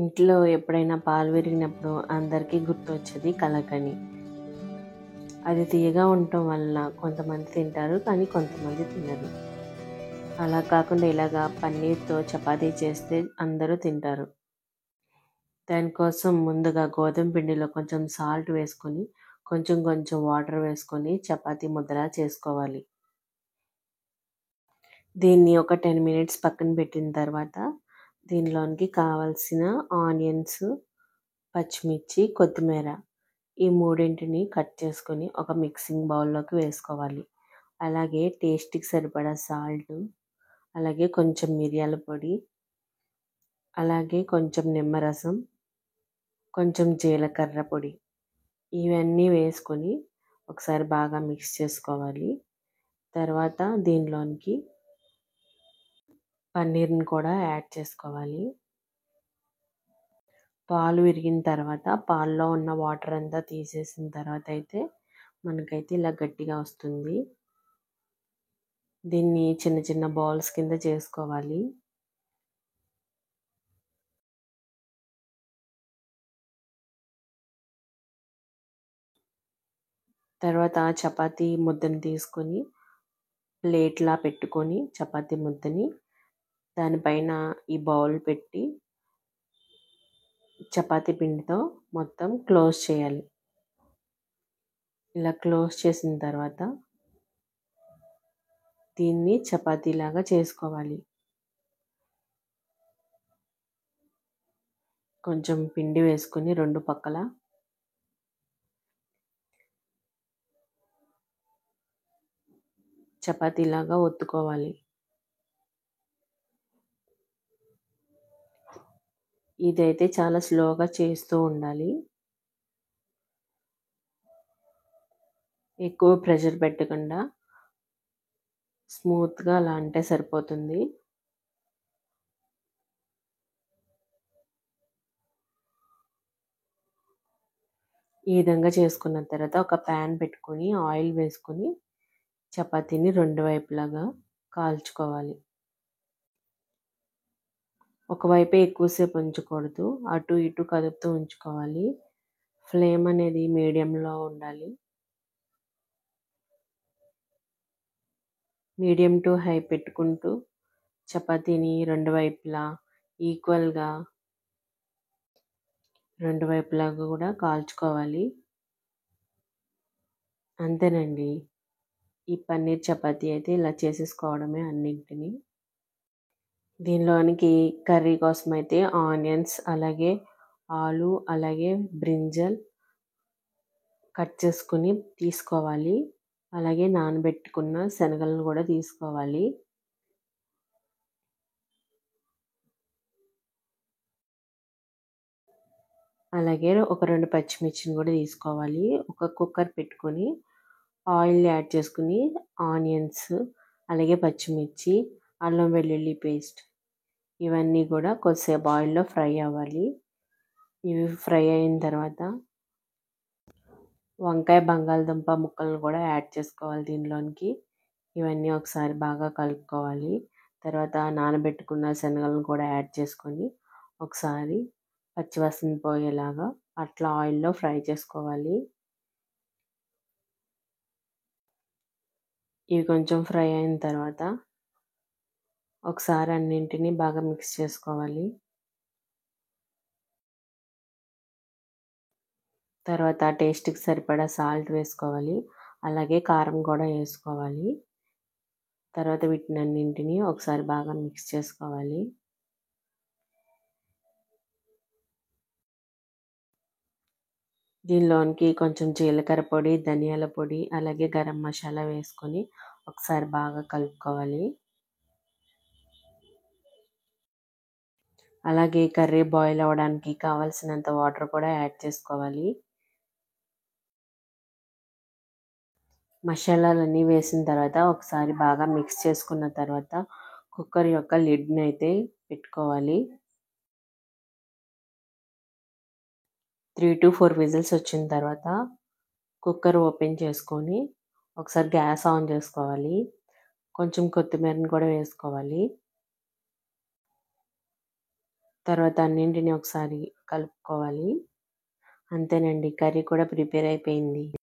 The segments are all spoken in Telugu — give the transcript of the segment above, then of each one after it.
ఇంట్లో ఎప్పుడైనా పాలు విరిగినప్పుడు అందరికీ గుర్తొచ్చేది కలకని. అది తియ్యగా ఉండటం వలన కొంతమంది తింటారు, కానీ కొంతమంది తినరు. అలా కాకుండా ఇలాగా పన్నీర్తో చపాతీ చేస్తే అందరూ తింటారు. దానికోసం ముందుగా గోధుమ పిండిలో కొంచెం సాల్ట్ వేసుకొని, కొంచెం కొంచెం వాటర్ వేసుకొని చపాతీ ముద్దలా చేసుకోవాలి. దీన్ని ఒక 10 మినిట్స్ పక్కన పెట్టిన తర్వాత దీనిలోనికి కావాల్సిన ఆనియన్స్, పచ్చిమిర్చి, కొత్తిమీర ఈ మూడింటిని కట్ చేసుకొని ఒక మిక్సింగ్ బౌల్లోకి వేసుకోవాలి. అలాగే టేస్ట్కి సరిపడా సాల్ట్, అలాగే కొంచెం మిరియాల పొడి, అలాగే కొంచెం నిమ్మరసం, కొంచెం జీలకర్ర పొడి ఇవన్నీ వేసుకొని ఒకసారి బాగా మిక్స్ చేసుకోవాలి. తర్వాత దీనిలోనికి పన్నీర్ని కూడా యాడ్ చేసుకోవాలి. పాలు విరిగిన తర్వాత పాల్లో ఉన్న వాటర్ అంతా తీసేసిన తర్వాత అయితే మనకైతే ఇలా గట్టిగా వస్తుంది. దీన్ని చిన్న చిన్న బాల్స్ కింద చేసుకోవాలి. తర్వాత చపాతీ ముద్దను తీసుకొని ప్లేట్లా పెట్టుకొని చపాతీ ముద్దని దానిపైన ఈ బౌల్ పెట్టి చపాతీ పిండితో మొత్తం క్లోజ్ చేయాలి. ఇలా క్లోజ్ చేసిన తర్వాత దీన్ని చపాతీలాగా చేసుకోవాలి. కొంచెం పిండి వేసుకొని రెండు పక్కల చపాతీలాగా ఒత్తుకోవాలి. ఇదైతే చాలా స్లోగా చేస్తూ ఉండాలి. ఎక్కువ ప్రెషర్ పెట్టకుండా స్మూత్గా అలా అంటే సరిపోతుంది. ఈ విధంగా చేసుకున్న తర్వాత ఒక ప్యాన్ పెట్టుకొని ఆయిల్ వేసుకొని చపాతీని రెండు వైపులాగా కాల్చుకోవాలి. ఒకవైపే ఎక్కువసేపు ఉంచకూడదు, అటు ఇటు కదుపుతూ ఉంచుకోవాలి. ఫ్లేమ్ అనేది మీడియంలో ఉండాలి. మీడియం టు హై పెట్టుకుంటూ చపాతీని రెండు వైపులా ఈక్వల్గా రెండు వైపులా కూడా కాల్చుకోవాలి. అంతేనండి, ఈ పన్నీర్ చపాతీ అయితే ఇలా చేసేసుకోవడమే అన్నింటినీ. దీనిలోనికి కర్రీ కోసం అయితే ఆనియన్స్, అలాగే ఆలు, అలాగే బ్రింజల్ కట్ చేసుకుని తీసుకోవాలి. అలాగే నానబెట్టుకున్న శనగలను కూడా తీసుకోవాలి. అలాగే ఒక 2 పచ్చిమిర్చిని కూడా తీసుకోవాలి. ఒక కుక్కర్ పెట్టుకొని ఆయిల్ యాడ్ చేసుకుని ఆనియన్స్, అలాగే పచ్చిమిర్చి, అల్లం వెల్లుల్లి పేస్ట్ ఇవన్నీ కూడా కొద్దిసేపు ఆయిల్లో ఫ్రై అవ్వాలి. ఇవి ఫ్రై అయిన తర్వాత వంకాయ, బంగాళదుంప ముక్కలను కూడా యాడ్ చేసుకోవాలి దీనిలోనికి. ఇవన్నీ ఒకసారి బాగా కలుపుకోవాలి. తర్వాత నానబెట్టుకున్న శనగలను కూడా యాడ్ చేసుకొని ఒకసారి పచ్చివాసన పోయేలాగా అట్లా ఆయిల్లో ఫ్రై చేసుకోవాలి. ఇవి కొంచెం ఫ్రై అయిన తర్వాత ఒకసారి అన్నింటినీ బాగా మిక్స్ చేసుకోవాలి. తర్వాత టేస్ట్కి సరిపడా సాల్ట్ వేసుకోవాలి, అలాగే కారం కూడా వేసుకోవాలి. తర్వాత వీటిని అన్నింటినీ ఒకసారి బాగా మిక్స్ చేసుకోవాలి. దీనిలోనికి కొంచెం జీలకర్ర పొడి, ధనియాల పొడి, అలాగే గరం మసాలా వేసుకొని ఒకసారి బాగా కలుపుకోవాలి. అలాగే కర్రీ బాయిల్ అవ్వడానికి కావాల్సినంత వాటర్ కూడా యాడ్ చేసుకోవాలి. మసాలాలన్నీ వేసిన తర్వాత ఒకసారి బాగా మిక్స్ చేసుకున్న తర్వాత కుక్కర్ యొక్క లిడ్ని అయితే పెట్టుకోవాలి. 3 to 4 విజిల్స్ వచ్చిన తర్వాత కుక్కర్ ఓపెన్ చేసుకొని ఒకసారి గ్యాస్ ఆన్ చేసుకోవాలి. కొంచెం కొత్తిమీరని కూడా వేసుకోవాలి. తర్వాత అన్నింటిని ఒకసారి కలుపుకోవాలి. అంతేనండి, కర్రీ కూడా ప్రిపేర్ అయిపోయింది.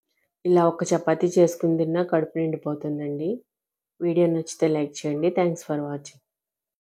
ఇలా ఒక చపాతీ చేసుకుని తిన్నా కడుపు నిండిపోతుందండి. వీడియో నచ్చితే లైక్ చేయండి. Thanks for watching.